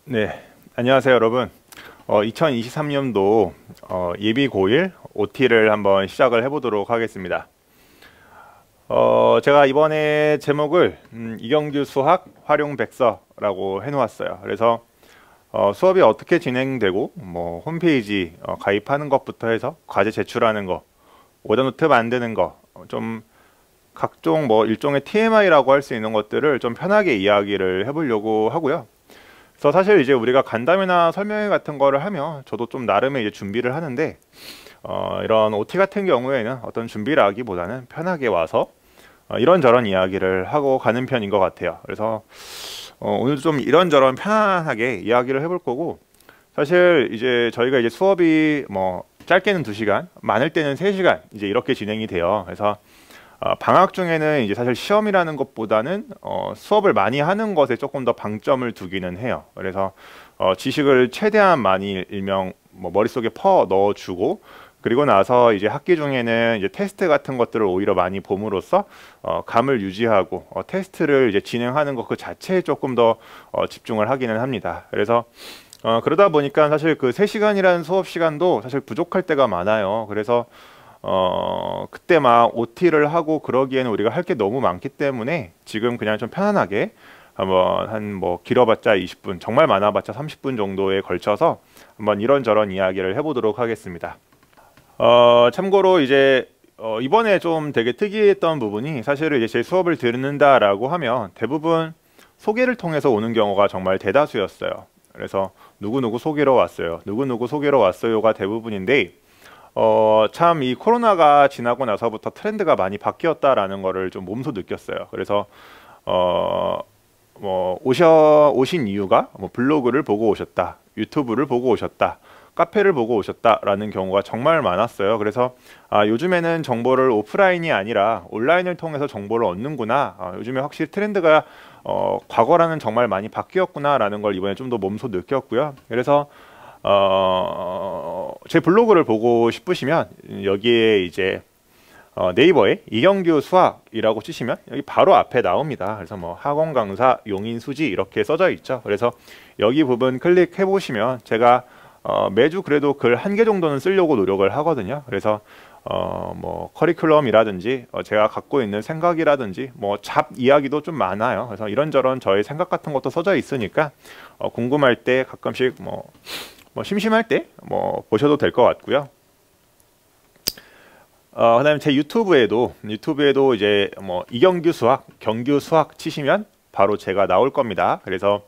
네, 안녕하세요 여러분. 2023년도 예비 고1 OT를 한번 시작을 해보도록 하겠습니다. 제가 이번에 제목을 이경규 수학 활용 백서라고 해놓았어요. 그래서 수업이 어떻게 진행되고 뭐 홈페이지 가입하는 것부터 해서 과제 제출하는 거, 오더노트 만드는 거, 좀 각종 뭐 일종의 TMI라고 할 수 있는 것들을 좀 편하게 이야기를 해보려고 하고요. 그래서 사실 이제 우리가 간담회나 설명회 같은 거를 하면 저도 좀 나름의 이제 준비를 하는데 이런 OT 같은 경우에는 어떤 준비라기보다는 편하게 와서 이런저런 이야기를 하고 가는 편인 것 같아요. 그래서 오늘도 좀 이런저런 편안하게 이야기를 해볼 거고, 사실 이제 저희가 이제 수업이 뭐 짧게는 2시간, 많을 때는 3시간 이제 이렇게 진행이 돼요. 그래서 방학 중에는 이제 사실 시험이라는 것보다는 수업을 많이 하는 것에 조금 더 방점을 두기는 해요. 그래서 지식을 최대한 많이 일명 뭐 머릿속에 퍼 넣어주고, 그리고 나서 이제 학기 중에는 이제 테스트 같은 것들을 오히려 많이 봄으로써 감을 유지하고 테스트를 이제 진행하는 것 그 자체에 조금 더 집중을 하기는 합니다. 그래서 그러다 보니까 사실 그 3시간이라는 수업 시간도 사실 부족할 때가 많아요. 그래서 그때 막 OT를 하고 그러기에는 우리가 할 게 너무 많기 때문에 지금 그냥 좀 편안하게 한번 한 뭐 길어봤자 20분, 정말 많아봤자 30분 정도에 걸쳐서 한번 이런저런 이야기를 해보도록 하겠습니다. 참고로 이제 이번에 좀 되게 특이했던 부분이, 사실은 이제 제 수업을 듣는다라고 하면 대부분 소개를 통해서 오는 경우가 정말 대다수였어요. 그래서 누구누구 소개로 왔어요, 누구누구 소개로 왔어요가 대부분인데, 참 이 코로나가 지나고 나서부터 트렌드가 많이 바뀌었다라는 거를 좀 몸소 느꼈어요. 그래서 뭐 오신 이유가 뭐 블로그를 보고 오셨다, 유튜브를 보고 오셨다, 카페를 보고 오셨다라는 경우가 정말 많았어요. 그래서 요즘에는 정보를 오프라인이 아니라 온라인을 통해서 정보를 얻는구나, 요즘에 확실히 트렌드가 과거랑은 정말 많이 바뀌었구나라는 걸 이번에 좀 더 몸소 느꼈고요. 그래서 제 블로그를 보고 싶으시면 여기에 이제 네이버에 이경규 수학이라고 치시면 여기 바로 앞에 나옵니다. 그래서 뭐 학원 강사 용인 수지 이렇게 써져 있죠. 그래서 여기 부분 클릭해 보시면 제가 매주 그래도 글 1개 정도는 쓰려고 노력을 하거든요. 그래서 뭐 커리큘럼이라든지 제가 갖고 있는 생각이라든지 뭐 잡 이야기도 좀 많아요. 그래서 이런저런 저의 생각 같은 것도 써져 있으니까 궁금할 때 가끔씩 뭐 심심할 때 뭐 보셔도 될 것 같고요. 그다음에 제 유튜브에도 이제 뭐 이경규 수학, 경규 수학 치시면 바로 제가 나올 겁니다. 그래서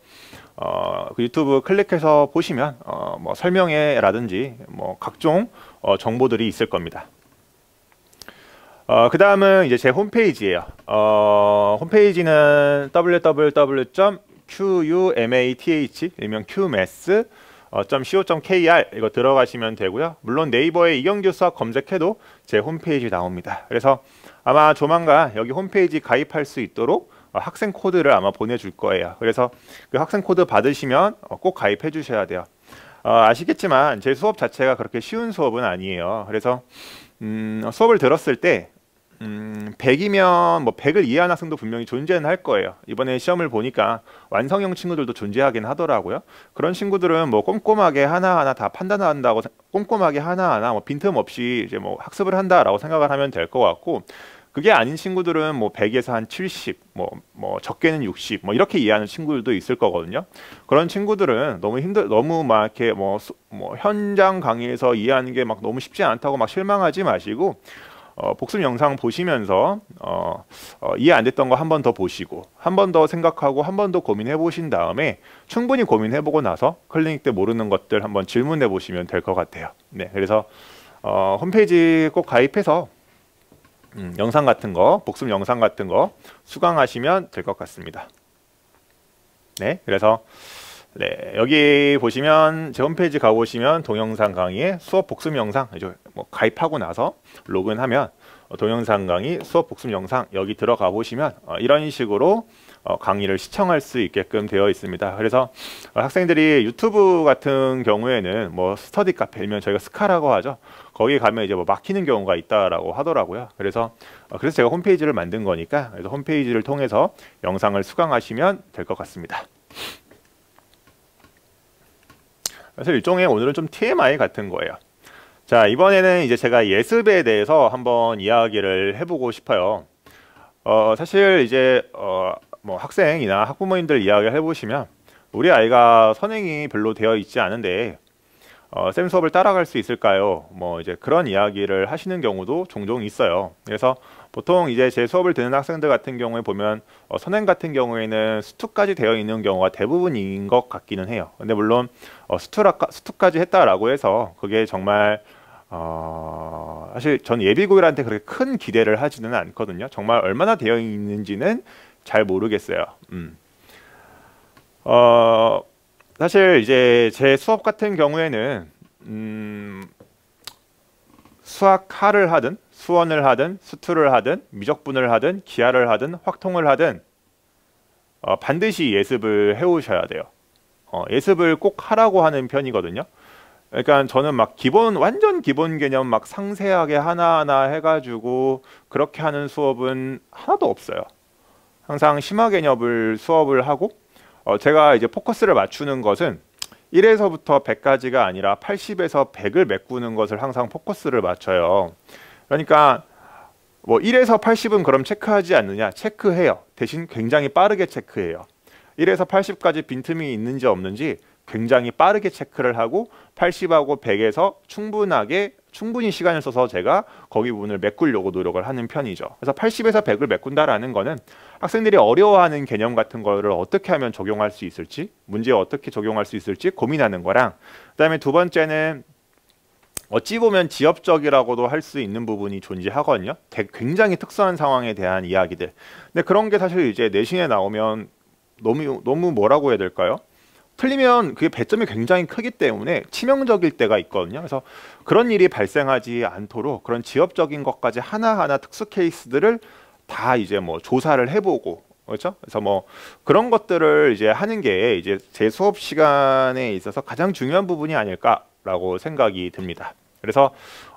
그 유튜브 클릭해서 보시면 뭐 설명회라든지 뭐 각종 정보들이 있을 겁니다. 그 다음은 이제 제 홈페이지예요. 홈페이지는 www.qmath 일명 qmath .co.kr 이거 들어가시면 되고요. 물론 네이버에 이경규 수학 검색해도 제 홈페이지 나옵니다. 그래서 아마 조만간 여기 홈페이지 가입할 수 있도록 학생 코드를 아마 보내줄 거예요. 그래서 그 학생 코드 받으시면 꼭 가입해 주셔야 돼요. 아시겠지만 제 수업 자체가 그렇게 쉬운 수업은 아니에요. 그래서 수업을 들었을 때 100이면 뭐 100을 이해한 학생도 분명히 존재는 할 거예요. 이번에 시험을 보니까 완성형 친구들도 존재하긴 하더라고요. 그런 친구들은 뭐 꼼꼼하게 하나하나 다 판단한다고, 꼼꼼하게 하나하나 뭐 빈틈없이 이제 뭐 학습을 한다라고 생각을 하면 될 것 같고, 그게 아닌 친구들은 뭐 100에서 한 70, 뭐 적게는 60, 뭐 이렇게 이해하는 친구들도 있을 거거든요. 그런 친구들은 너무 막 이렇게 뭐 현장 강의에서 이해하는 게 막 너무 쉽지 않다고 막 실망하지 마시고, 복습 영상 보시면서 이해 안 됐던 거 한 번 더 보시고, 한 번 더 생각하고, 한 번 더 고민해 보신 다음에 충분히 고민해 보고 나서 클리닉 때 모르는 것들 한번 질문해 보시면 될 것 같아요. 네, 그래서 홈페이지 꼭 가입해서 영상 같은 거, 복습 영상 같은 거 수강하시면 될 것 같습니다. 네, 그래서 네, 여기 보시면 제 홈페이지 가보시면 동영상 강의에 수업 복습 영상, 이제 뭐 가입하고 나서 로그인하면 동영상 강의 수업 복습 영상 여기 들어가 보시면 이런 식으로 강의를 시청할 수 있게끔 되어 있습니다. 그래서 학생들이 유튜브 같은 경우에는 뭐 스터디 카페, 일명 저희가 스카라고 하죠. 거기 가면 이제 뭐 막히는 경우가 있다라고 하더라고요. 그래서 제가 홈페이지를 만든 거니까, 그래서 홈페이지를 통해서 영상을 수강하시면 될 것 같습니다. 그래서 일종의 오늘은 좀 TMI 같은 거예요. 자, 이번에는 이제 제가 예습에 대해서 한번 이야기를 해보고 싶어요. 사실 이제 뭐 학생이나 학부모님들 이야기를 해보시면 우리 아이가 선행이 별로 되어 있지 않은데 쌤 수업을 따라갈 수 있을까요? 뭐 이제 그런 이야기를 하시는 경우도 종종 있어요. 그래서 보통 이제 제 수업을 듣는 학생들 같은 경우에 보면 선행 같은 경우에는 수투까지 되어 있는 경우가 대부분인 것 같기는 해요. 근데 물론 수투까지 했다라고 해서 그게 정말 사실 전 예비고일한테 그렇게 큰 기대를 하지는 않거든요. 정말 얼마나 되어 있는지는 잘 모르겠어요. 사실 이제 제 수업 같은 경우에는 수학하를 하든 수원을 하든 수투를 하든 미적분을 하든 기하를 하든 확통을 하든 반드시 예습을 해오셔야 돼요. 예습을 꼭 하라고 하는 편이거든요. 그러니까 저는 막 완전 기본 개념 막 상세하게 하나하나 해가지고 그렇게 하는 수업은 하나도 없어요. 항상 심화 개념을 수업을 하고 제가 이제 포커스를 맞추는 것은 1에서부터 100까지가 아니라 80에서 100을 메꾸는 것을 항상 포커스를 맞춰요. 그러니까 뭐 1에서 80은 그럼 체크하지 않느냐? 체크해요. 대신 굉장히 빠르게 체크해요. 1에서 80까지 빈틈이 있는지 없는지 굉장히 빠르게 체크를 하고 80하고 100에서 충분히 시간을 써서 제가 거기 부분을 메꾸려고 노력을 하는 편이죠. 그래서 80에서 100을 메꾼다라는 거는 학생들이 어려워하는 개념 같은 거를 어떻게 하면 적용할 수 있을지, 문제에 어떻게 적용할 수 있을지 고민하는 거랑, 그다음에 두 번째는 어찌 보면 지엽적이라고도 할 수 있는 부분이 존재하거든요. 굉장히 특수한 상황에 대한 이야기들. 근데 그런 게 사실 이제 내신에 나오면 너무 뭐라고 해야 될까요? 틀리면 그게 배점이 굉장히 크기 때문에 치명적일 때가 있거든요. 그래서 그런 일이 발생하지 않도록 그런 지엽적인 것까지 하나하나 특수 케이스들을 다 이제 뭐 조사를 해보고, 그렇죠? 그래서 뭐 그런 것들을 이제 하는 게 이제 제 수업 시간에 있어서 가장 중요한 부분이 아닐까라고 생각이 듭니다. 그래서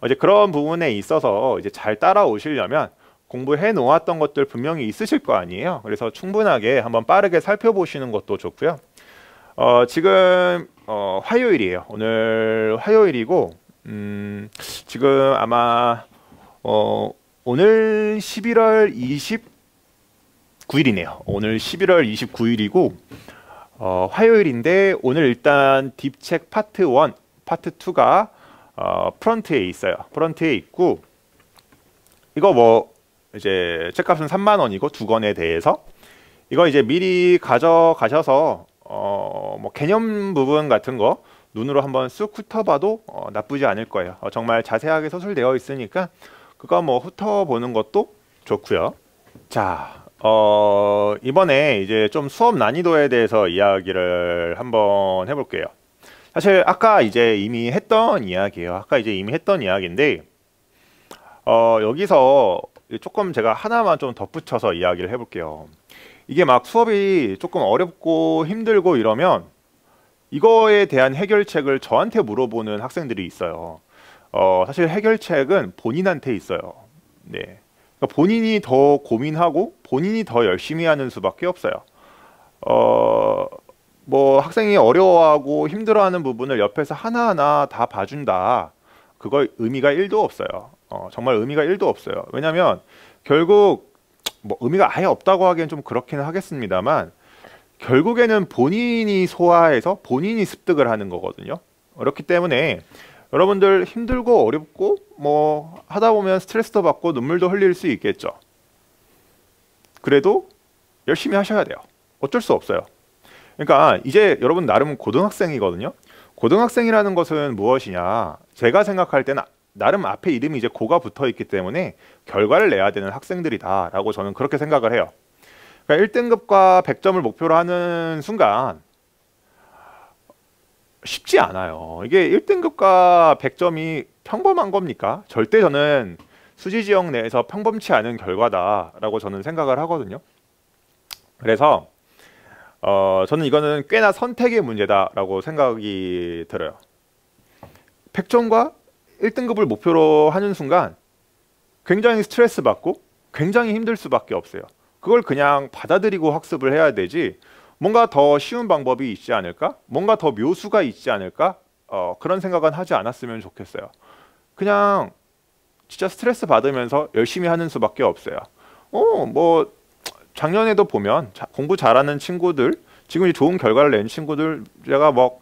이제 그런 부분에 있어서 이제 잘 따라오시려면 공부해 놓았던 것들 분명히 있으실 거 아니에요. 그래서 충분하게 한번 빠르게 살펴보시는 것도 좋고요. 지금 화요일이에요. 오늘 화요일이고 지금 아마 오늘 11월 29일이네요. 오늘 11월 29일이고 화요일인데 오늘 일단 딥책 파트 1, 파트 2가 프런트에 있어요. 프런트에 있고 이거 뭐 이제 책값은 3만 원이고 두 권에 대해서 이거 이제 미리 가져가셔서 뭐 개념 부분 같은 거 눈으로 한번 쑥 훑어봐도 나쁘지 않을 거예요. 정말 자세하게 서술되어 있으니까 그거 뭐 훑어보는 것도 좋고요. 자, 이번에 이제 좀 수업 난이도에 대해서 이야기를 한번 해볼게요. 사실 아까 이제 이미 했던 이야기예요. 아까 이제 이미 했던 이야기인데 여기서 조금 제가 하나만 좀 덧붙여서 이야기를 해볼게요. 이게 막 수업이 조금 어렵고 힘들고 이러면 이거에 대한 해결책을 저한테 물어보는 학생들이 있어요. 사실 해결책은 본인한테 있어요. 네. 그러니까 본인이 더 고민하고 본인이 더 열심히 하는 수밖에 없어요. 뭐 학생이 어려워하고 힘들어하는 부분을 옆에서 하나하나 다 봐준다. 그거 의미가 1도 없어요. 정말 의미가 1도 없어요. 왜냐하면 결국 뭐 의미가 아예 없다고 하기엔 좀 그렇기는 하겠습니다만 결국에는 본인이 소화해서 본인이 습득을 하는 거거든요. 그렇기 때문에 여러분들 힘들고 어렵고 뭐 하다 보면 스트레스도 받고 눈물도 흘릴 수 있겠죠. 그래도 열심히 하셔야 돼요. 어쩔 수 없어요. 그러니까 이제 여러분 나름 고등학생이거든요. 고등학생이라는 것은 무엇이냐? 제가 생각할 때는 나름 앞에 이름이 이제 고가 붙어 있기 때문에 결과를 내야 되는 학생들이다 라고 저는 그렇게 생각을 해요. 그러니까 1등급과 100점을 목표로 하는 순간 쉽지 않아요. 이게 1등급과 100점이 평범한 겁니까? 절대 저는 수지지역 내에서 평범치 않은 결과다라고 저는 생각을 하거든요. 그래서 저는 이거는 꽤나 선택의 문제다라고 생각이 들어요. 100점과 1등급을 목표로 하는 순간 굉장히 스트레스 받고 굉장히 힘들 수밖에 없어요. 그걸 그냥 받아들이고 학습을 해야 되지 뭔가 더 쉬운 방법이 있지 않을까? 뭔가 더 묘수가 있지 않을까? 그런 생각은 하지 않았으면 좋겠어요. 그냥 진짜 스트레스 받으면서 열심히 하는 수밖에 없어요. 뭐 작년에도 보면 공부 잘하는 친구들, 지금 좋은 결과를 낸 친구들, 제가 뭐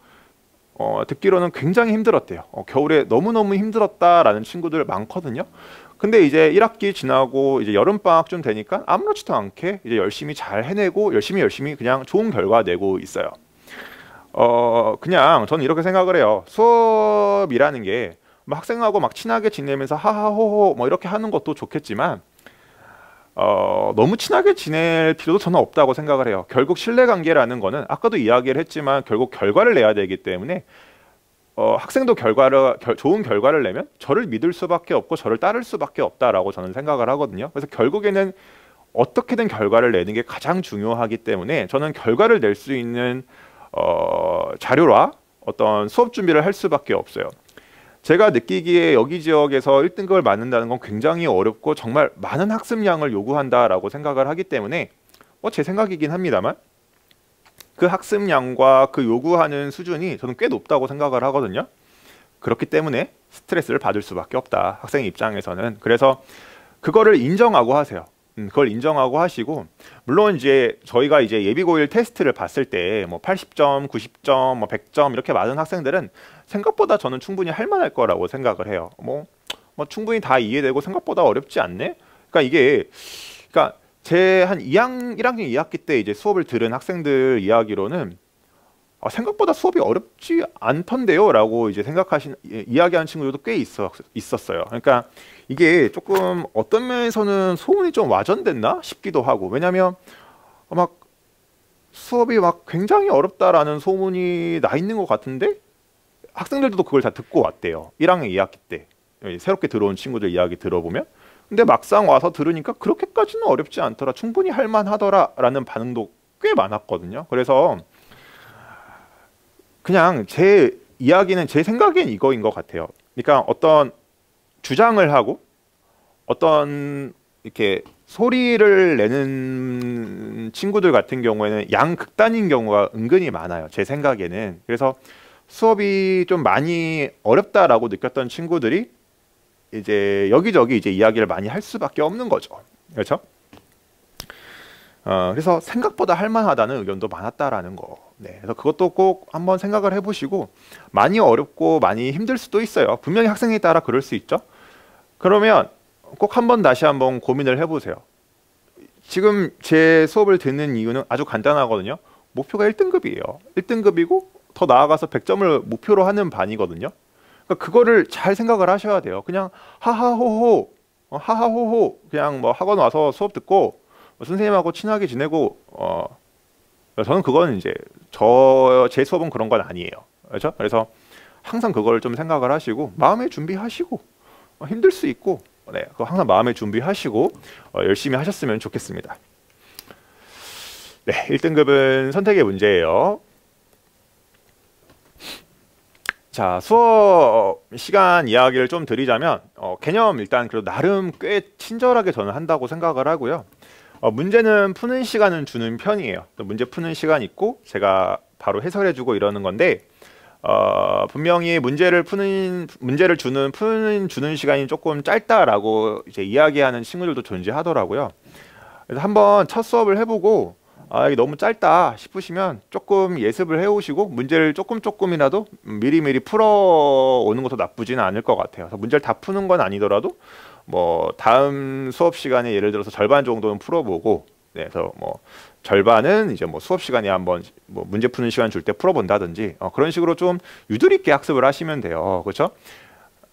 듣기로는 굉장히 힘들었대요. 겨울에 너무너무 힘들었다라는 친구들 많거든요. 근데 이제 1학기 지나고 이제 여름방학쯤 되니까 아무렇지도 않게 이제 열심히 잘 해내고 열심히 그냥 좋은 결과 내고 있어요. 그냥 저는 이렇게 생각을 해요. 수업이라는 게 뭐 학생하고 막 친하게 지내면서 하하호호 뭐 이렇게 하는 것도 좋겠지만 너무 친하게 지낼 필요도 저는 없다고 생각을 해요. 결국 신뢰관계라는 거는 아까도 이야기를 했지만 결국 결과를 내야 되기 때문에 학생도 좋은 결과를 내면 저를 믿을 수밖에 없고 저를 따를 수밖에 없다라고 저는 생각을 하거든요. 그래서 결국에는 어떻게든 결과를 내는 게 가장 중요하기 때문에 저는 결과를 낼 수 있는 자료와 어떤 수업 준비를 할 수밖에 없어요. 제가 느끼기에 여기 지역에서 1등급을 맞는다는 건 굉장히 어렵고 정말 많은 학습량을 요구한다라고 생각을 하기 때문에 제 생각이긴 합니다만 그 학습량과 그 요구하는 수준이 저는 꽤 높다고 생각을 하거든요. 그렇기 때문에 스트레스를 받을 수밖에 없다. 학생 입장에서는. 그래서 그거를 인정하고 하세요. 그걸 인정하고 하시고 물론 이제 저희가 이제 예비고일 테스트를 봤을 때 뭐 80점, 90점, 뭐 100점 이렇게 맞은 학생들은 생각보다 저는 충분히 할 만할 거라고 생각을 해요. 뭐 충분히 다 이해되고 생각보다 어렵지 않네. 그러니까 제 한 1학년 2학기 때 이제 수업을 들은 학생들 이야기로는 생각보다 수업이 어렵지 않던데요라고 이제 이야기하는 친구들도 꽤 있었어요. 그러니까 이게 조금 어떤 면에서는 소문이 좀 와전됐나 싶기도 하고, 왜냐면 막 수업이 막 굉장히 어렵다라는 소문이 나 있는 것 같은데 학생들도 그걸 다 듣고 왔대요. 1학년 2학기 때 새롭게 들어온 친구들 이야기 들어보면. 근데 막상 와서 들으니까 그렇게까지는 어렵지 않더라, 충분히 할 만하더라 라는 반응도 꽤 많았거든요. 그래서 그냥 제 이야기는 제 생각엔 이거인 것 같아요. 그러니까 어떤 주장을 하고 어떤 이렇게 소리를 내는 친구들 같은 경우에는 양극단인 경우가 은근히 많아요. 제 생각에는. 그래서 수업이 좀 많이 어렵다라고 느꼈던 친구들이 이제 여기저기 이제 이야기를 많이 할 수밖에 없는 거죠. 그렇죠? 그래서 생각보다 할만하다는 의견도 많았다라는 거. 네, 그래서 그것도 꼭 한번 생각을 해보시고, 많이 어렵고 많이 힘들 수도 있어요. 분명히 학생에 따라 그럴 수 있죠. 그러면 꼭 한번 다시 한번 고민을 해보세요. 지금 제 수업을 듣는 이유는 아주 간단하거든요. 목표가 1등급이에요. 1등급이고 더 나아가서 100점을 목표로 하는 반이거든요. 그러니까 그거를 잘 생각을 하셔야 돼요. 그냥 하하호호 그냥 뭐 학원 와서 수업 듣고 선생님하고 친하게 지내고 저는 그건 이제 제 수업은 그런 건 아니에요. 그렇죠? 그래서 항상 그걸 좀 생각을 하시고 마음의 준비하시고 힘들 수 있고, 네, 그거 항상 마음의 준비하시고 열심히 하셨으면 좋겠습니다. 네, 1등급은 선택의 문제예요. 자, 수업 시간 이야기를 좀 드리자면 개념 일단 그래도 나름 꽤 친절하게 저는 한다고 생각을 하고요. 문제는 푸는 시간은 주는 편이에요. 또 문제 푸는 시간 있고 제가 바로 해설해주고 이러는 건데 분명히 문제를 푸는 시간이 조금 짧다라고 이제 이야기하는 친구들도 존재하더라고요. 그래서 한번 첫 수업을 해보고 이게 너무 짧다 싶으시면 조금 예습을 해오시고 문제를 조금이라도 미리미리 풀어오는 것도 나쁘지는 않을 것 같아요. 그래서 문제를 다 푸는 건 아니더라도 뭐 다음 수업 시간에 예를 들어서 절반 정도는 풀어보고, 네, 그래서 뭐 절반은 이제 뭐 수업 시간에 한번 뭐 문제 푸는 시간 줄 때 풀어본다든지 그런 식으로 좀 유도리 있게 학습을 하시면 돼요. 그렇죠?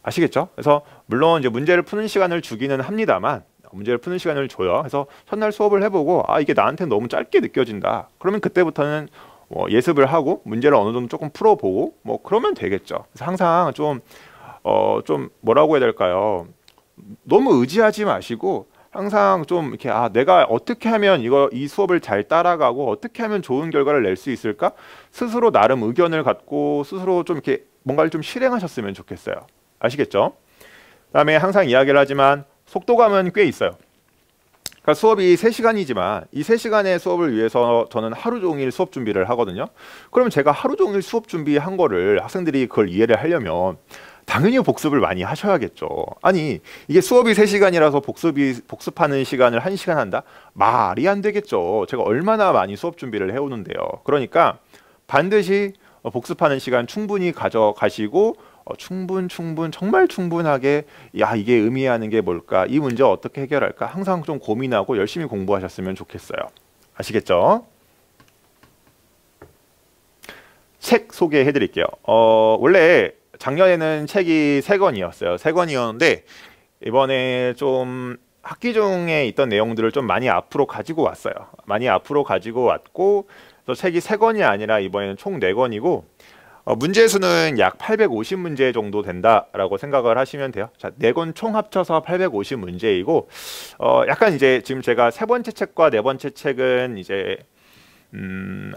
아시겠죠? 그래서 물론 이제 문제를 푸는 시간을 주기는 합니다만 문제를 푸는 시간을 줘요. 그래서 첫날 수업을 해보고 이게 나한테 너무 짧게 느껴진다. 그러면 그때부터는 예습을 하고 문제를 어느 정도 조금 풀어보고 뭐 그러면 되겠죠. 그래서 항상 좀 뭐라고 해야 될까요? 너무 의지하지 마시고 항상 좀 이렇게 내가 어떻게 하면 이 수업을 잘 따라가고 어떻게 하면 좋은 결과를 낼 수 있을까? 스스로 나름 의견을 갖고 스스로 좀 이렇게 뭔가를 좀 실행하셨으면 좋겠어요. 아시겠죠? 그다음에 항상 이야기를 하지만 속도감은 꽤 있어요. 그러니까 수업이 3시간이지만 이 3시간의 수업을 위해서 저는 하루 종일 수업 준비를 하거든요. 그러면 제가 하루 종일 수업 준비한 거를 학생들이 그걸 이해를 하려면 당연히 복습을 많이 하셔야겠죠. 아니, 이게 수업이 3시간이라서 복습하는 시간을 1시간 한다? 말이 안 되겠죠. 제가 얼마나 많이 수업 준비를 해오는데요. 그러니까 반드시 복습하는 시간 충분히 가져가시고 정말 충분하게 야, 이게 의미하는 게 뭘까? 이 문제 어떻게 해결할까? 항상 좀 고민하고 열심히 공부하셨으면 좋겠어요. 아시겠죠? 책 소개해 드릴게요. 원래 작년에는 책이 3권이었어요. 3권이었는데 이번에 좀 학기 중에 있던 내용들을 좀 많이 앞으로 가지고 왔어요. 많이 앞으로 가지고 왔고 또 책이 3권이 아니라 이번에는 총 4권이고 문제 수는 약 850문제 정도 된다라고 생각을 하시면 돼요. 자, 4권 총 합쳐서 850문제이고 약간 이제 지금 제가 3번째 책과 4번째 책은 이제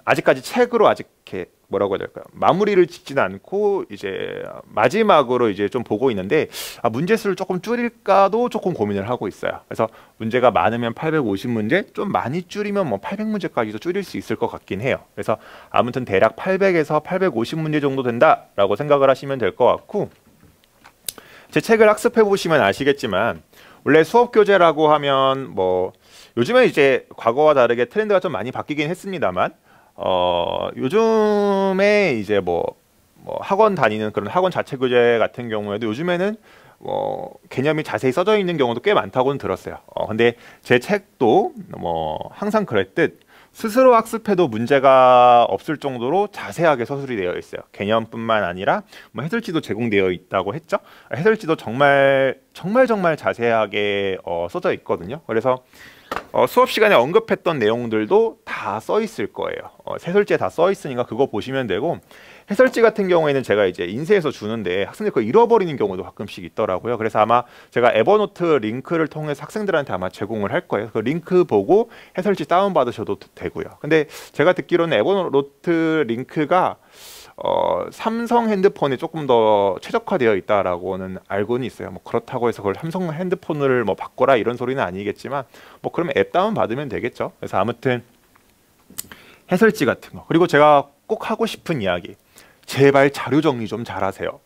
아직까지 책으로 아직 이렇게 뭐라고 해야 될까요? 마무리를 짓진 않고 이제 마지막으로 이제 좀 보고 있는데 문제 수를 조금 줄일까도 조금 고민을 하고 있어요. 그래서 문제가 많으면 850문제, 좀 많이 줄이면 뭐 800문제까지도 줄일 수 있을 것 같긴 해요. 그래서 아무튼 대략 800에서 850문제 정도 된다라고 생각을 하시면 될 것 같고, 제 책을 학습해 보시면 아시겠지만 원래 수업 교재라고 하면 뭐 요즘에 이제 과거와 다르게 트렌드가 좀 많이 바뀌긴 했습니다만 요즘에 이제 뭐 학원 다니는 그런 학원 자체 교재 같은 경우에도 요즘에는 개념이 자세히 써져 있는 경우도 꽤 많다고는 들었어요. 근데 제 책도 뭐 항상 그랬듯 스스로 학습해도 문제가 없을 정도로 자세하게 서술이 되어 있어요. 개념뿐만 아니라 뭐 해설지도 제공되어 있다고 했죠. 해설지도 정말 자세하게 써져 있거든요. 그래서 수업 시간에 언급했던 내용들도 다 써 있을 거예요. 해설지에 다 써 있으니까 그거 보시면 되고, 해설지 같은 경우에는 제가 이제 인쇄해서 주는데 학생들 그거 잃어버리는 경우도 가끔씩 있더라고요. 그래서 아마 제가 에버노트 링크를 통해서 학생들한테 아마 제공을 할 거예요. 그 링크 보고 해설지 다운받으셔도 되고요. 근데 제가 듣기로는 에버노트 링크가 삼성 핸드폰에 조금 더 최적화되어 있다라고는 알고는 있어요. 뭐 그렇다고 해서 그걸 삼성 핸드폰을 뭐 바꿔라 이런 소리는 아니겠지만 뭐 그러면 앱 다운 받으면 되겠죠. 그래서 아무튼 해설지 같은 거, 그리고 제가 꼭 하고 싶은 이야기, 제발 자료 정리 좀 잘하세요.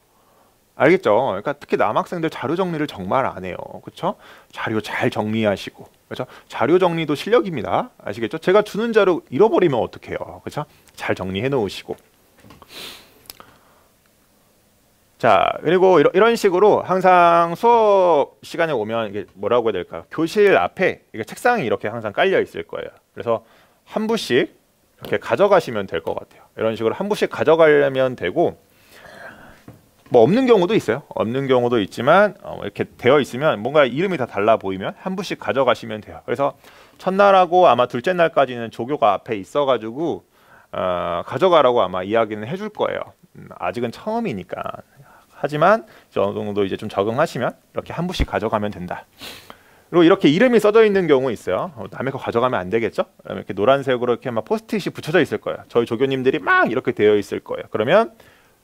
알겠죠? 그러니까 특히 남학생들 자료 정리를 정말 안 해요. 그렇죠? 자료 잘 정리하시고, 그렇죠? 자료 정리도 실력입니다. 아시겠죠? 제가 주는 자료 잃어버리면 어떡해요? 그렇죠? 잘 정리해 놓으시고. 자, 그리고 이런 식으로 항상 수업 시간에 오면 이게 뭐라고 해야 될까요? 교실 앞에 이게 책상이 이렇게 항상 깔려 있을 거예요. 그래서 한 부씩 이렇게 가져가시면 될 것 같아요. 이런 식으로 한 부씩 가져가려면 되고, 뭐 없는 경우도 있어요. 없는 경우도 있지만 이렇게 되어 있으면 뭔가 이름이 다 달라 보이면 한 부씩 가져가시면 돼요. 그래서 첫날하고 아마 둘째 날까지는 조교가 앞에 있어가지고 가져가라고 아마 이야기는 해줄 거예요. 아직은 처음이니까. 하지만 어느 정도 이제 좀 적응하시면 이렇게 한 부씩 가져가면 된다. 그리고 이렇게 이름이 써져 있는 경우 있어요. 남의 거 가져가면 안 되겠죠? 이렇게 노란색으로 이렇게 막 포스트잇이 붙여져 있을 거예요. 저희 조교님들이 막 이렇게 되어 있을 거예요. 그러면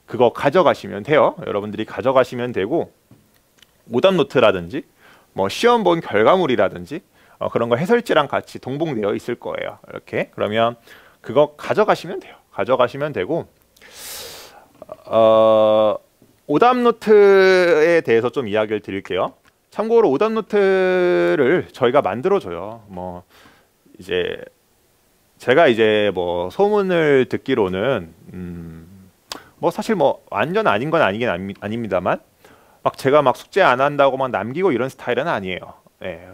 그거 가져가시면 돼요. 여러분들이 가져가시면 되고, 오답노트라든지 뭐 시험 본 결과물이라든지 그런 거 해설지랑 같이 동봉되어 있을 거예요. 이렇게. 그러면 그거 가져가시면 돼요. 가져가시면 되고, 오답노트에 대해서 좀 이야기를 드릴게요. 참고로 오답노트를 저희가 만들어줘요. 뭐 이제 제가 이제 뭐 소문을 듣기로는 뭐 사실 뭐 완전 아닌 건 아닙니다만 막 제가 막 숙제 안 한다고 막 남기고 이런 스타일은 아니에요. 예.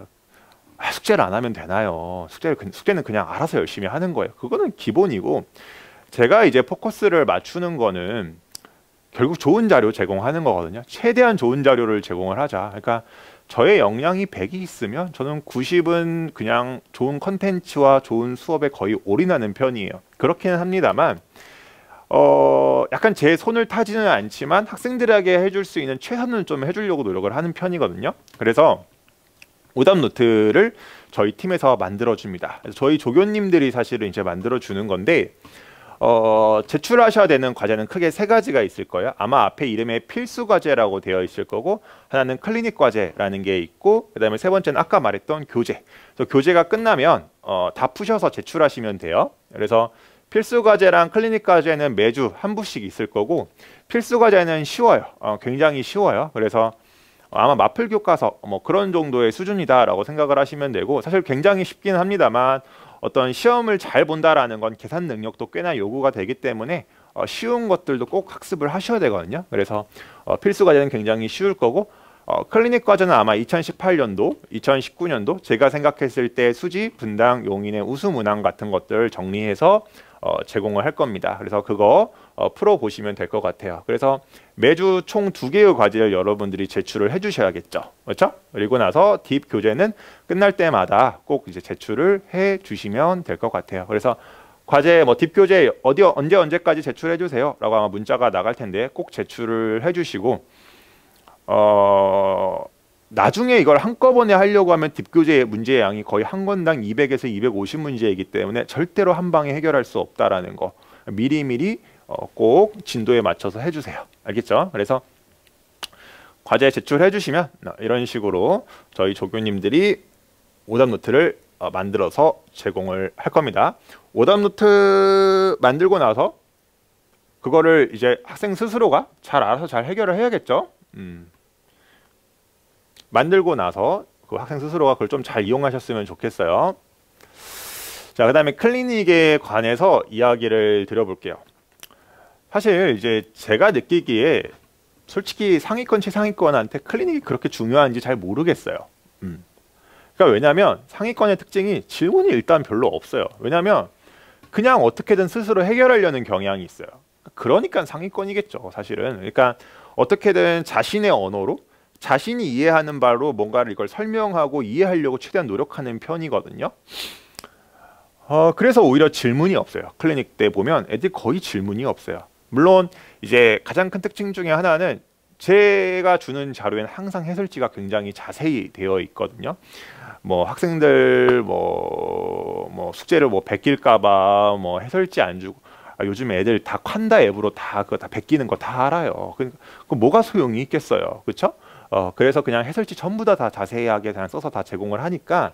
숙제를 안 하면 되나요? 숙제는 그냥 알아서 열심히 하는 거예요. 그거는 기본이고, 제가 이제 포커스를 맞추는 거는 결국 좋은 자료 제공하는 거거든요. 최대한 좋은 자료를 제공을 하자. 그러니까 저의 역량이 100이 있으면 저는 90은 그냥 좋은 컨텐츠와 좋은 수업에 거의 올인하는 편이에요. 그렇기는 합니다만 약간 제 손을 타지는 않지만 학생들에게 해줄 수 있는 최선은 좀 해주려고 노력을 하는 편이거든요. 그래서 오답노트를 저희 팀에서 만들어줍니다. 저희 조교님들이 사실은 이제 만들어주는 건데 제출하셔야 되는 과제는 크게 세 가지가 있을 거예요. 아마 앞에 이름에 필수 과제라고 되어 있을 거고, 하나는 클리닉 과제라는 게 있고, 그다음에 세 번째는 아까 말했던 교재. 그래서 교재가 끝나면 다 푸셔서 제출하시면 돼요. 그래서 필수 과제랑 클리닉 과제는 매주 한 부씩 있을 거고, 필수 과제는 쉬워요. 굉장히 쉬워요. 그래서 아마 마플 교과서 뭐 그런 정도의 수준이다라고 생각을 하시면 되고, 사실 굉장히 쉽긴 합니다만 어떤 시험을 잘 본다라는 건 계산 능력도 꽤나 요구가 되기 때문에 쉬운 것들도 꼭 학습을 하셔야 되거든요. 그래서 필수 과제는 굉장히 쉬울 거고, 클리닉 과제는 아마 2018년도, 2019년도 제가 생각했을 때 수지, 분당, 용인의 우수 문항 같은 것들 정리해서 제공을 할 겁니다. 그래서 그거 풀어보시면 될 것 같아요. 그래서 매주 총 2개의 과제를 여러분들이 제출을 해주셔야겠죠. 그렇죠? 그리고 나서 딥 교재는 끝날 때마다 꼭 이제 제출을 해주시면 될 것 같아요. 그래서 과제 뭐 딥 교재 언제까지 제출해 주세요 라고 아마 문자가 나갈 텐데 꼭 제출을 해주시고, 나중에 이걸 한꺼번에 하려고 하면 딥교재 문제의 양이 거의 한 권당 200에서 250문제이기 때문에 절대로 한 방에 해결할 수 없다라는 거 미리미리 꼭 진도에 맞춰서 해주세요. 알겠죠? 그래서 과제 제출해 주시면 이런 식으로 저희 조교님들이 오답 노트를 만들어서 제공을 할 겁니다. 오답 노트 만들고 나서 그거를 이제 학생 스스로가 잘 알아서 잘 해결을 해야겠죠? 만들고 나서 그 학생 스스로가 그걸 좀 잘 이용하셨으면 좋겠어요. 자, 그 다음에 클리닉에 관해서 이야기를 드려볼게요. 사실 이제 제가 느끼기에 솔직히 상위권, 최상위권한테 클리닉이 그렇게 중요한지 잘 모르겠어요. 그러니까 왜냐면 상위권의 특징이 질문이 일단 별로 없어요. 왜냐면 그냥 어떻게든 스스로 해결하려는 경향이 있어요. 그러니까 상위권이겠죠, 사실은. 그러니까 어떻게든 자신의 언어로 자신이 이해하는 바로 뭔가를 이걸 설명하고 이해하려고 최대한 노력하는 편이거든요. 그래서 오히려 질문이 없어요. 클리닉 때 보면 애들이 거의 질문이 없어요. 물론 이제 가장 큰 특징 중에 하나는 제가 주는 자료에는 항상 해설지가 굉장히 자세히 되어 있거든요. 뭐 학생들 뭐 숙제를 뭐 베낄까봐 뭐 해설지 안 주고, 요즘 애들 다 칸다 앱으로 다 그거 다 베끼는 거 다 알아요. 그 뭐가 소용이 있겠어요, 그렇죠? 그래서 그냥 해설지 전부 다 자세하게 그냥 써서 다 제공을 하니까,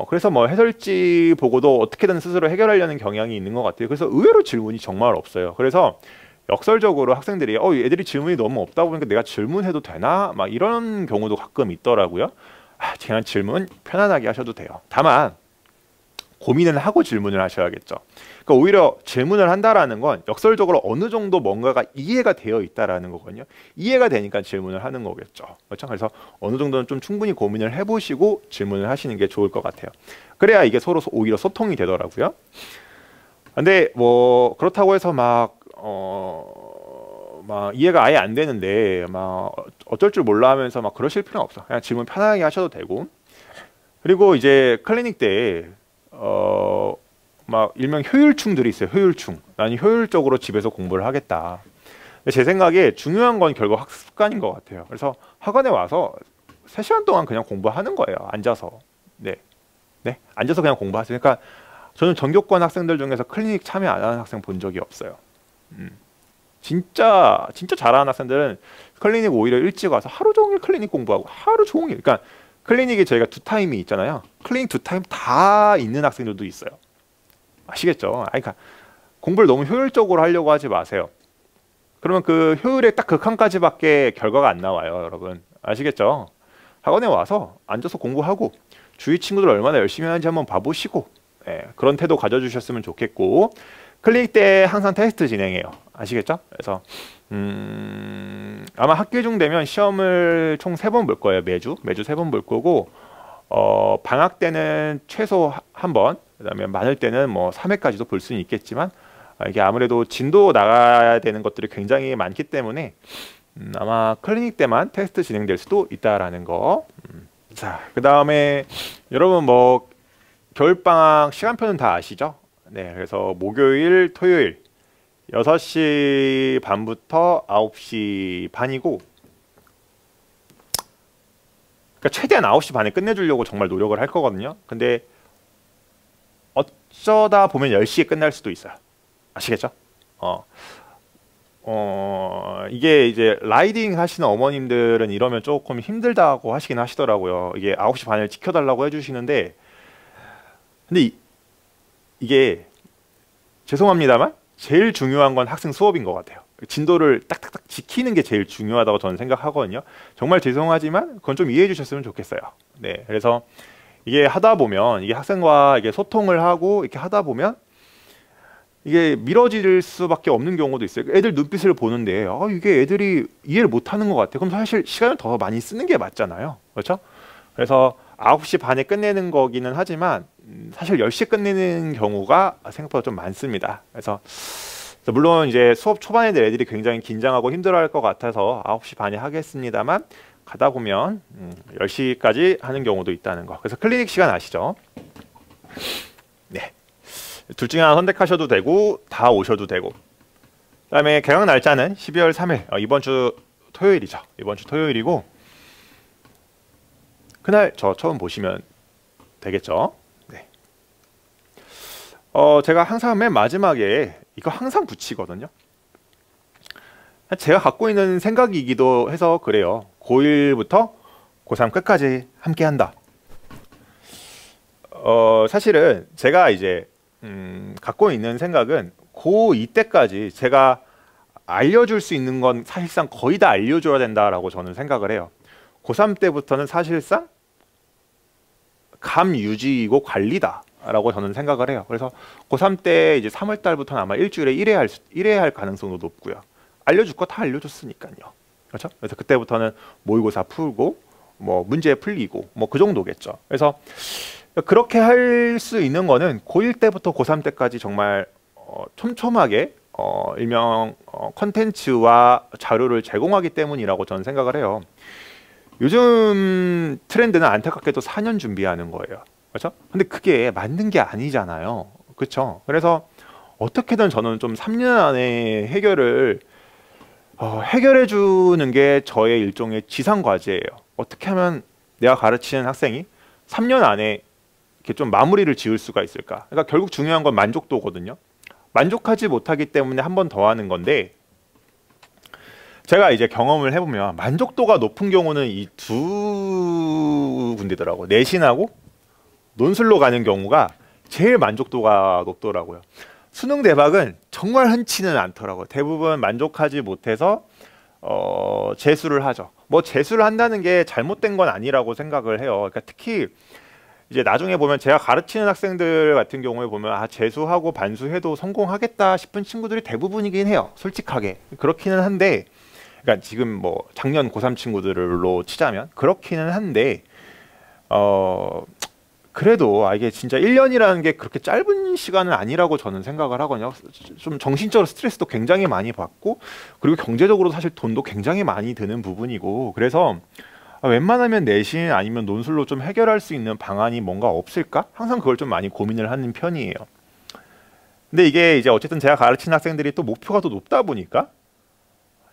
그래서 뭐 해설지 보고도 어떻게든 스스로 해결하려는 경향이 있는 것 같아요. 그래서 의외로 질문이 정말 없어요. 그래서 역설적으로 학생들이 애들이 질문이 너무 없다 보니까 내가 질문해도 되나? 막 이런 경우도 가끔 있더라고요. 그냥 질문 편안하게 하셔도 돼요. 다만 고민을 하고 질문을 하셔야겠죠. 그러니까 오히려 질문을 한다라는 건 역설적으로 어느 정도 뭔가가 이해가 되어 있다라는 거거든요. 이해가 되니까 질문을 하는 거겠죠. 그렇죠? 그래서 어느 정도는 좀 충분히 고민을 해보시고 질문을 하시는 게 좋을 것 같아요. 그래야 이게 서로 오히려 소통이 되더라고요. 근데 뭐 그렇다고 해서 막 이해가 아예 안 되는데 막 어쩔 줄 몰라 하면서 막 그러실 필요는 없어. 그냥 질문 편하게 하셔도 되고. 그리고 이제 클리닉 때 막 일명 효율충들이 있어요. 효율충. 나는 효율적으로 집에서 공부를 하겠다. 제 생각에 중요한 건 결국 학습 습관인 것 같아요. 그래서 학원에 와서 3시간 동안 그냥 공부하는 거예요. 앉아서. 네. 앉아서 그냥 공부하세요. 그러니까 저는 전교권 학생들 중에서 클리닉 참여 안 하는 학생 본 적이 없어요. 진짜 잘하는 학생들은 클리닉 오히려 일찍 와서 하루 종일 클리닉 공부하고 하루 종일. 그러니까 클리닉에 저희가 2타임이 있잖아요. 클리닉 2타임 다 있는 학생들도 있어요. 아시겠죠? 그러니까 공부를 너무 효율적으로 하려고 하지 마세요. 그러면 그 효율의 딱 극한까지밖에 결과가 안 나와요, 여러분. 아시겠죠? 학원에 와서 앉아서 공부하고 주위 친구들 얼마나 열심히 하는지 한번 봐보시고, 그런 태도 가져주셨으면 좋겠고, 클리닉 때 항상 테스트 진행해요. 아시겠죠? 그래서 아마 학기 중 되면 시험을 총 3번 볼 거예요. 매주 3번 볼 거고, 방학 때는 최소 1번, 그 다음에 많을 때는 뭐 3회까지도 볼 수는 있겠지만, 이게 아무래도 진도 나가야 되는 것들이 굉장히 많기 때문에 아마 클리닉 때만 테스트 진행될 수도 있다라는 거. 자, 그 다음에 여러분 뭐 겨울방학 시간표는 다 아시죠? 네, 그래서 목요일, 토요일 6시 반부터 9시 반이고, 그러니까 최대한 9시 반에 끝내주려고 정말 노력을 할 거거든요. 근데 어쩌다 보면 10시에 끝날 수도 있어요. 아시겠죠? 어, 이게 이제 라이딩 하시는 어머님들은 이러면 조금 힘들다고 하시긴 하시더라고요. 이게 9시 반을 지켜달라고 해주시는데, 근데 이게 죄송합니다만 제일 중요한 건 학생 수업인 것 같아요. 진도를 딱딱딱 지키는 게 제일 중요하다고 저는 생각하거든요. 정말 죄송하지만 그건 좀 이해해 주셨으면 좋겠어요. 네, 그래서 이게 하다 보면 이게 학생과 이게 소통을 하고 이렇게 하다 보면 이게 미뤄질 수밖에 없는 경우도 있어요. 애들 눈빛을 보는데 이게 애들이 이해를 못하는 것 같아요. 그럼 사실 시간을 더 많이 쓰는 게 맞잖아요. 그렇죠? 그래서 9시 반에 끝내는 거기는 하지만 사실 10시에 끝내는 경우가 생각보다 좀 많습니다. 그래서 물론 이제 수업 초반에 애들이 굉장히 긴장하고 힘들어할 것 같아서 9시 반에 하겠습니다만 가다 보면 10시까지 하는 경우도 있다는 거. 그래서 클리닉 시간 아시죠? 네. 둘 중에 하나 선택하셔도 되고 다 오셔도 되고. 그다음에 개강 날짜는 12월 3일 이번 주 토요일이죠. 이번 주 토요일이고 그날 저 처음 보시면 되겠죠. 네. 제가 항상 맨 마지막에 이거 항상 붙이거든요. 제가 갖고 있는 생각이기도 해서 그래요. 고1부터 고3 끝까지 함께 한다. 사실은 제가 이제 갖고 있는 생각은 고2 때까지 제가 알려줄 수 있는 건 사실상 거의 다 알려줘야 된다라고 저는 생각을 해요. 고3 때부터는 사실상 감 유지이고 관리다라고 저는 생각을 해요. 그래서 고3 때 이제 3월 달부터는 아마 일주일에 1회 할 가능성도 높고요. 알려줄 거 다 알려줬으니까요. 그렇죠? 그래서 그때부터는 모의고사 풀고 뭐 문제 풀리고 뭐 그 정도겠죠. 그래서 그렇게 할 수 있는 거는 고1 때부터 고3 때까지 정말 촘촘하게 일명 컨텐츠와 자료를 제공하기 때문이라고 저는 생각을 해요. 요즘 트렌드는 안타깝게도 4년 준비하는 거예요. 그렇죠? 근데 그게 맞는 게 아니잖아요. 그렇죠? 그래서 어떻게든 저는 좀 3년 안에 해결해 주는 게 저의 일종의 지상 과제예요. 어떻게 하면 내가 가르치는 학생이 3년 안에 이렇게 좀 마무리를 지을 수가 있을까? 그러니까 결국 중요한 건 만족도거든요. 만족하지 못하기 때문에 한 번 더 하는 건데 제가 이제 경험을 해보면 만족도가 높은 경우는 이 두 군데더라고요. 내신하고 논술로 가는 경우가 제일 만족도가 높더라고요. 수능 대박은 정말 흔치는 않더라고요. 대부분 만족하지 못해서 재수를 하죠. 뭐 재수를 한다는 게 잘못된 건 아니라고 생각을 해요. 그러니까 특히 이제 나중에 보면 제가 가르치는 학생들 같은 경우에 보면 재수하고 반수해도 성공하겠다 싶은 친구들이 대부분이긴 해요. 솔직하게 그렇기는 한데, 그러니까 지금 뭐 작년 고3 친구들로 치자면 그렇기는 한데, 그래도 이게 진짜 1년이라는 게 그렇게 짧은 시간은 아니라고 저는 생각을 하거든요. 좀 정신적으로 스트레스도 굉장히 많이 받고 그리고 경제적으로 사실 돈도 굉장히 많이 드는 부분이고, 그래서 웬만하면 내신 아니면 논술로 좀 해결할 수 있는 방안이 뭔가 없을까? 항상 그걸 좀 많이 고민을 하는 편이에요. 근데 이게 이제 어쨌든 제가 가르치는 학생들이 또 목표가 더 높다 보니까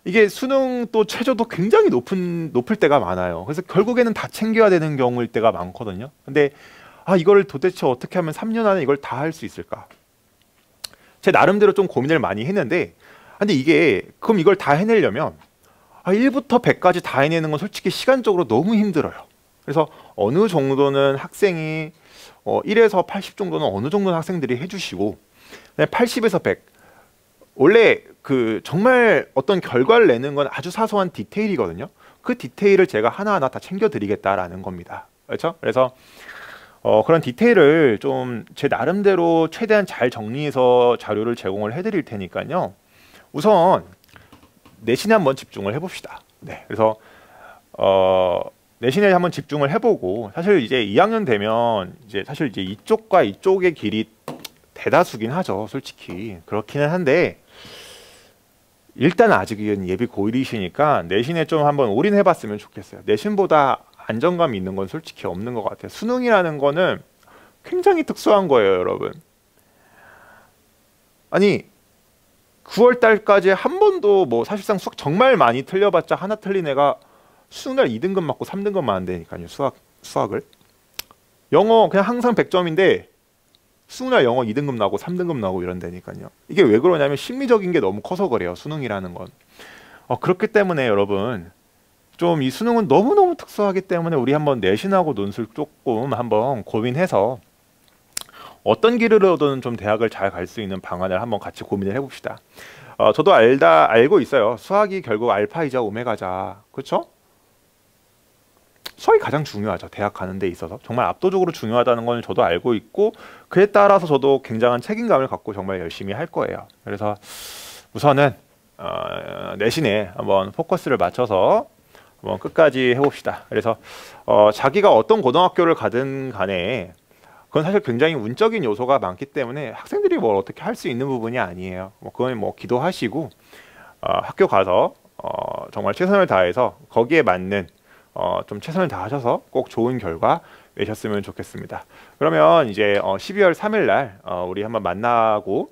이게 수능 또 최저도 굉장히 높을 때가 많아요. 그래서 결국에는 다 챙겨야 되는 경우일 때가 많거든요. 근데 이걸 도대체 어떻게 하면 3년 안에 이걸 다 할 수 있을까? 제 나름대로 좀 고민을 많이 했는데, 근데 이게 그럼 이걸 다 해내려면 1부터 100까지 다 해내는 건 솔직히 시간적으로 너무 힘들어요. 그래서 어느 정도는 학생이 1에서 80 정도는 어느 정도는 학생들이 해주시고 80에서 100 원래 그 정말 어떤 결과를 내는 건 아주 사소한 디테일이거든요. 그 디테일을 제가 하나하나 다 챙겨드리겠다라는 겁니다. 그렇죠? 그래서 그런 디테일을 좀 제 나름대로 최대한 잘 정리해서 자료를 제공을 해드릴 테니까요. 우선 내신에 한번 집중을 해봅시다. 네, 그래서 내신에 한번 집중을 해보고, 사실 이제 2학년 되면 사실 이제 이쪽과 이쪽의 길이 대다수긴 하죠. 솔직히 그렇기는 한데 일단 아직은 예비 고1이시니까 내신에 좀 한번 올인해봤으면 좋겠어요. 내신보다 안정감 있는 건 솔직히 없는 것 같아요. 수능이라는 거는 굉장히 특수한 거예요, 여러분. 아니 9월 달까지 한 번도 뭐 사실상 수학 정말 많이 틀려봤자 하나 틀린 애가 수능날 2등급 맞고 3등급 맞는다니까요. 수학을. 영어 그냥 항상 100점인데 수능날 영어 2등급 나고 3등급 나고 이런다니까요. 이게 왜 그러냐면 심리적인 게 너무 커서 그래요. 수능이라는 건. 그렇기 때문에 여러분 좀 이 수능은 너무너무 특수하기 때문에 우리 한번 내신하고 논술 조금 한번 고민해서 어떤 길으로든 좀 대학을 잘 갈 수 있는 방안을 한번 같이 고민을 해봅시다. 저도 알고 있어요. 수학이 결국 알파이자 오메가자. 그렇죠? 수학이 가장 중요하죠. 대학 가는 데 있어서. 정말 압도적으로 중요하다는 걸 저도 알고 있고 그에 따라서 저도 굉장한 책임감을 갖고 정말 열심히 할 거예요. 그래서 우선은 내신에 한번 포커스를 맞춰서 한번 끝까지 해봅시다. 그래서 자기가 어떤 고등학교를 가든 간에 그건 사실 굉장히 운적인 요소가 많기 때문에 학생들이 뭘 어떻게 할 수 있는 부분이 아니에요. 그건 기도하시고 학교 가서 정말 최선을 다해서 거기에 맞는 좀 최선을 다하셔서 꼭 좋은 결과 내셨으면 좋겠습니다. 그러면 이제 12월 3일 날 우리 한번 만나서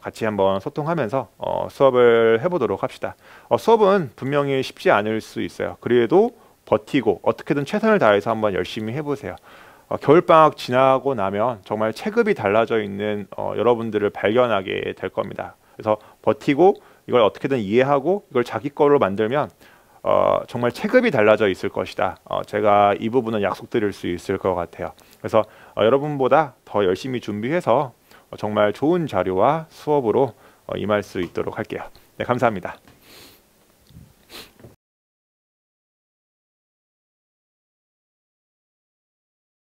같이 한번 소통하면서 수업을 해보도록 합시다. 수업은 분명히 쉽지 않을 수 있어요. 그래도 버티고 어떻게든 최선을 다해서 한번 열심히 해보세요. 겨울방학 지나고 나면 정말 체급이 달라져 있는 여러분들을 발견하게 될 겁니다. 그래서 버티고 이걸 어떻게든 이해하고 이걸 자기 거로 만들면 정말 체급이 달라져 있을 것이다. 제가 이 부분은 약속드릴 수 있을 것 같아요. 그래서 여러분보다 더 열심히 준비해서 정말 좋은 자료와 수업으로 임할 수 있도록 할게요. 네, 감사합니다.